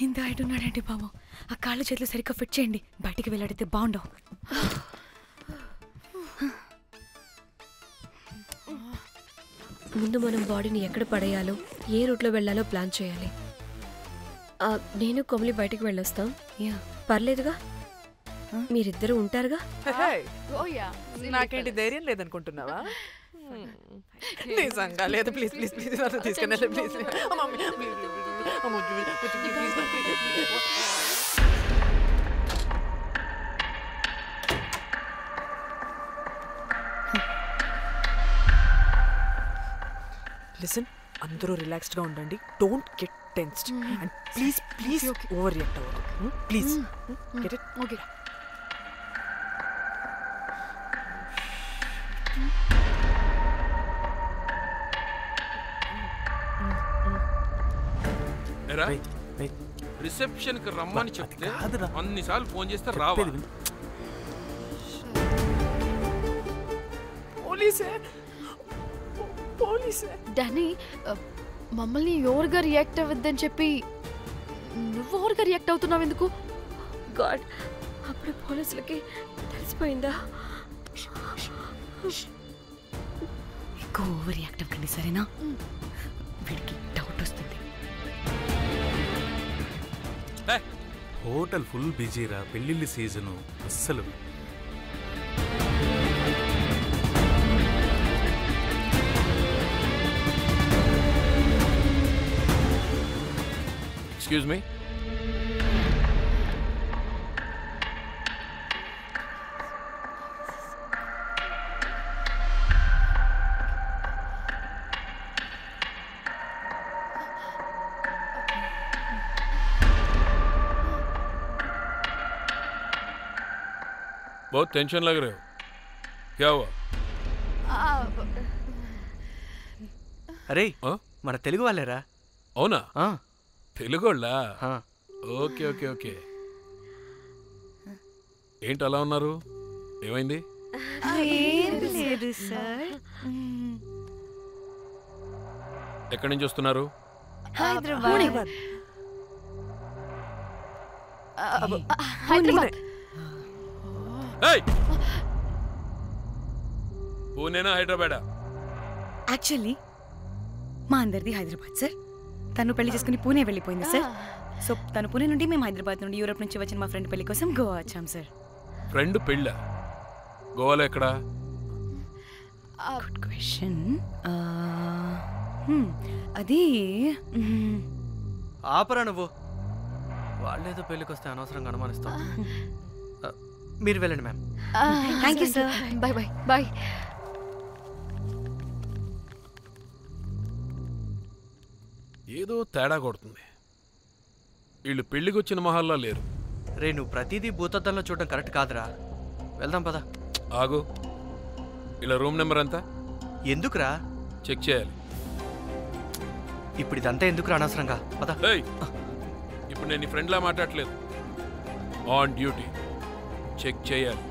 ఇంత హైట్ ఉన్నాడండి బాబు. ఆ కాళ్ళు చేతులు సరిగ్గా ఫిట్ చేయండి. బయటికి వెళ్ళాడితే బాగుండవు. ముందు మనం బాడీని ఎక్కడ పడేయాలో, ఏ రూట్లో వెళ్ళాలో ప్లాన్ చేయాలి. నేను కొమలి బయటికి వెళ్ళొస్తాం. పర్లేదుగా, మీరిద్దరూ ఉంటారుగా. నాకేంటి ధైర్యం లేదనుకుంటున్నావా? నిజంగా లేదు. ప్లీజ్ ప్లీజ్ ప్లీజ్ తీసుకెళ్ళి ప్లీజ్. లిసన్, అందరూ రిలాక్స్డ్ గా ఉండండి. Don't get tensed and please please overreact అవ్వదు. Please get it. Okay. Reception కి రమ్మని చెప్తే అన్నిసార్లు ఫోన్ చేస్తే రావా? పోలీసే. డానీ, మమ్మల్ని ఎవరుగా రియాక్ట్ అవ్వద్దని చెప్పి నువ్వు ఎవరుగా రియాక్ట్ అవుతున్నావు ఎందుకు? గాడ్, అప్పుడు పోలీసులకి తెలిసిపోయిందా? ఎక్కువ ఓవర్ రియాక్ట్ అవ్వకండి, సరేనా? వీడికి డౌట్ వస్తుంది. హోటల్ ఫుల్ బిజీరా, పెళ్ళిళ్ళ సీజను అస్సలు. Excuse me. बहुत टेंशन लग रहे हो, क्या हुआ? అరే, మన తెలుగు వాళ్ళేరా? అవునా? తెలుగు వాళ్ళా? Okay okay okay. ఏంటి అలా ఉన్నారు? ఏమైంది? లేదు సార్. ఎక్కడి నుంచి వస్తున్నారు? హైదరాబాద్. పూణేనా హైదరాబాదా? యాక్చువల్లీ మా అందరిది హైదరాబాద్ సార్. తను పెళ్లి చేసుకుని పూణే వెళ్ళిపోయింది సార్. సో తను పూణే నుండి, మేము హైదరాబాద్ నుండి యూరోప్ నుంచి వచ్చిన మా ఫ్రెండ్ పెళ్లి కోసం గోవా వచ్చాం సార్. ఫ్రెండ్ పెళ్ళా? గోవాలో ఎక్కడా? Good question. అది ఆపరా నువ్వు. వాళ్ళేదో పెళ్ళికి వస్తే అనవసరంగా అనుమానిస్తాం. మీరు వెళ్ళండి ma'am. Thank you sir. Bye bye bye. ఏదో తేడా కొడుతుంది. వీళ్ళు పెళ్లికి వచ్చిన మహల్లా లేరు. రే, నువ్వు ప్రతిదీ భూతద్దంలో చూడడం కరెక్ట్ కాదురా. వెళ్దాం పదా. ఆగు, ఇలా రూమ్ నెంబర్ ఎంత? ఎందుకురా? చెక్ చేయాలి. ఇప్పుడు ఇదంతా ఎందుకురా అనవసరంగా? పదా. ఇప్పుడు నేను నీ ఫ్రెండ్లా మాట్లాడలేదు. ఆన్ డ్యూటీ చెక్ చేయాలి.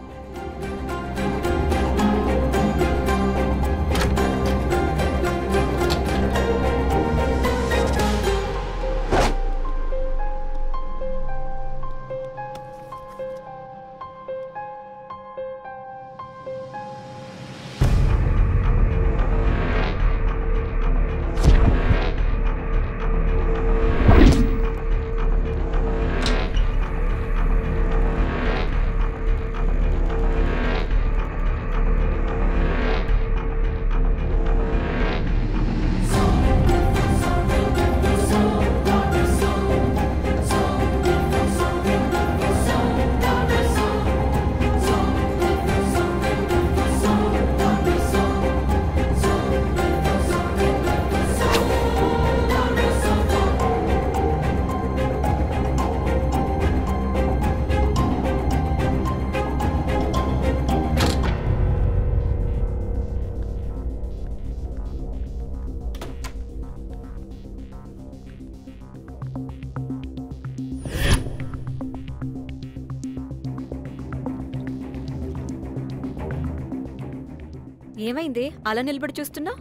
ఏమైంది అలా నిలబడి చూస్తున్నా?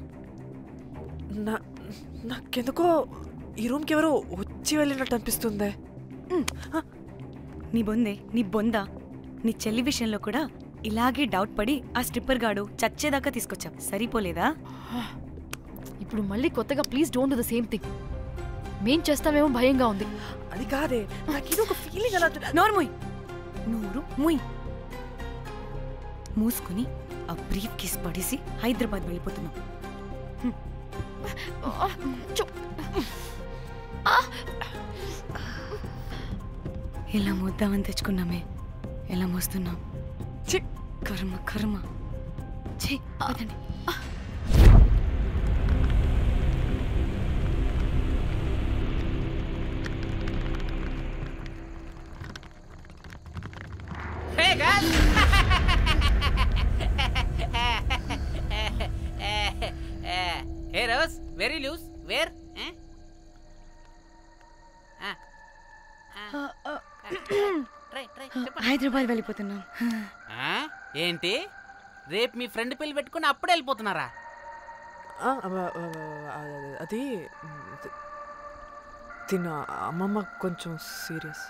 నాకెందుకో ఈ రూమ్కి ఎవరో వచ్చి వెళ్ళినట్టు అనిపిస్తుందే. నీ బొందే, నీ బొందా, నీ చెల్లి విషయంలో కూడా ఇలాగే డౌట్ పడి ఆ స్ట్రిప్పర్ గాడు చచ్చేదాకా తీసుకొచ్చాం. సరిపోలేదా? ఇప్పుడు మళ్ళీ కొత్తగా please don't do the same thing. మేం చేస్తామేమో భయంగా ఉంది. అది కాదే, నాకు ఇది ఒక ఫీలింగ్ అలా. నోరు ముయ్. మూసుకుని ఆ బ్రీఫ్ కేస్ పడేసి హైదరాబాద్ వెళ్ళిపోతున్నాం. ఎలా మోద్దామని తెచ్చుకున్నామే, ఎలా మోస్తున్నాం. కర్మ కర్మ. పదండి. Hey guys! Hey Rose, very loose. Where? Hyderabad వెళ్ళిపోతున్నాం. ఏంటి రేపు మీ ఫ్రెండ్ పెళ్లి పెట్టుకుని అప్పుడే వెళ్ళిపోతున్నారా? అది తిన అమ్మమ్మ కొంచెం సీరియస్,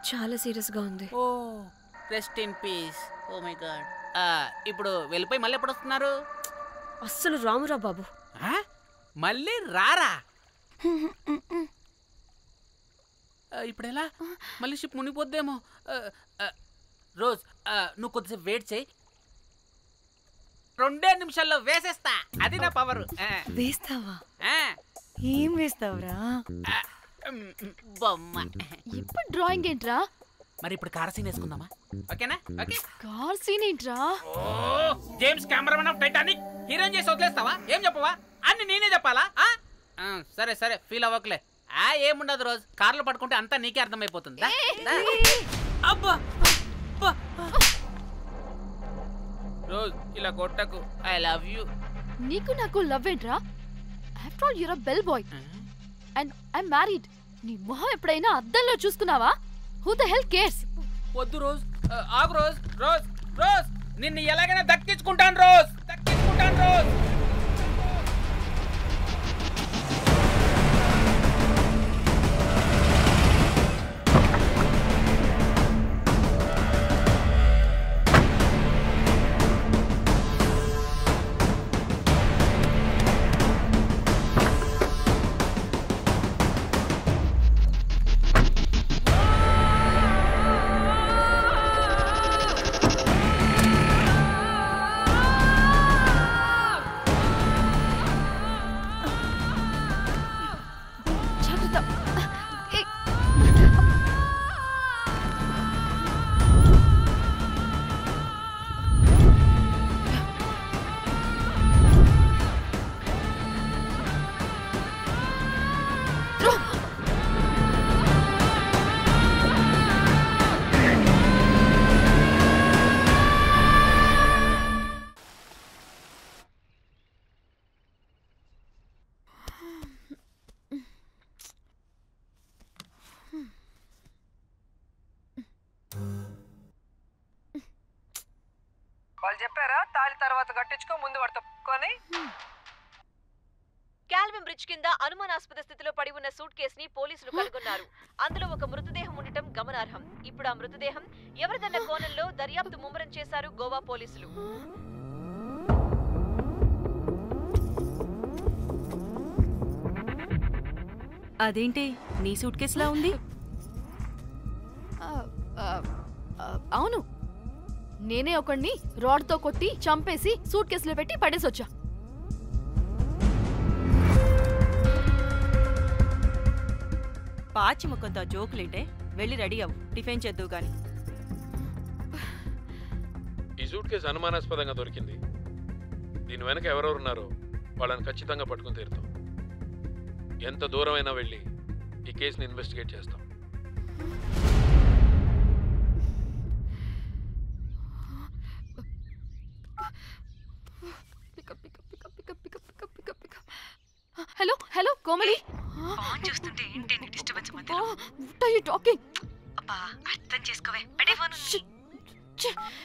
చాలా సీరియస్గా ఉంది. Oh rest in peace. Oh my God. ఇప్పుడు వెళ్ళిపోయి మళ్ళీ ఎప్పుడు వస్తున్నారు? అస్సలు రామురా బాబు. మళ్ళీ రారా? ఇప్పుడు ఎలా? మళ్ళీ షిప్ మునిగిపోద్దేమో. రోజ్ నువ్వు కొద్దిసేపు వెయిట్ చేయి, 2 నిమిషాల్లో వేసేస్తా. అది నా పవర్. వేస్తావా? ఏం వేస్తావురా? బొమ్మ. ఇప్పుడు డ్రాయింగ్ ఏంట్రా? మరి ఇప్పుడు కార్ సీన్ వేసుకుందామా? ఓకేనా? ఓకే. కార్ సీన్ ఏంట్రా? James Cameron of Titanic heroine చేసి వదిలేస్తావా? ఏం చెప్పవా? అన్ని నేనే చెప్పాలా? సరే సరే, ఫీల్ అవ్వకలే. ఏముండదు రోజ్, కార్లో పడుకుంటే అంతా నీకే అర్థమైపోతుంది. అబ్బా రోజ్, ఇలా కొట్టకు. I love you. నీకు నాకు లవ్ ఏంట్రా? After all you're a bell boy and I'm married. నీ మొహం ఎప్పుడైనా అద్దంలో చూసుకున్నావా? Who the hell cares? వద్దు రోజ్, ఆగు రోజ్. రోజ్ రోజ్, నిన్ను ఎలాగైనా దక్కించుకుంటాను రోజ్, దక్కించుకుంటాను రోజ్. వాళ్ళు చెప్పారా తాళి తర్వాత కట్టించుకో, ముందు పడుకొని. కాల్విన్ బ్రిడ్జ్ కింద అనుమానాస్పద స్థితిలో పడి ఉన్న సూట్ కేసుని పోలీసులు కనుగొన్నారు. అందులో ఒక మృతదేహం ఉండటం గమనార్హం. ఇప్పుడు ఆ మృతదేహం ఎవరిదన్న కోణంలో దర్యాప్తు ముమ్మరం చేశారు గోవా పోలీసులు. అదేంటి నీ సూట్ కేసులా ఉంది? అవును, నేనే ఒకడిని రాడ్తో కొట్టి చంపేసి సూట్ కేసులో పెట్టి పడేసొచ్చా. పాచి ముఖంతో జోకులేంటే వెళ్ళి రెడీ అవ్వు, టిఫిన్ చేద్దువు గాని. ఈ సూట్ కేసు అనుమానాస్పదంగా దొరికింది. దీని వెనక ఎవరెవరున్నారో వాళ్ళని ఖచ్చితంగా పట్టుకుని తీరుతాం. ఎంత దూరమైనా వెళ్ళి ఈ కేసుని ఇన్వెస్టిగేట్ చేస్తాం. Hello hello Komali. ఫోన్ చూస్తుంటే ఏంటి నీ డిస్టర్బెన్స్ మధ్యలో? What are you talking? అబ్బా అర్థం చేసుకోవే, పెట్టే ఫోన్.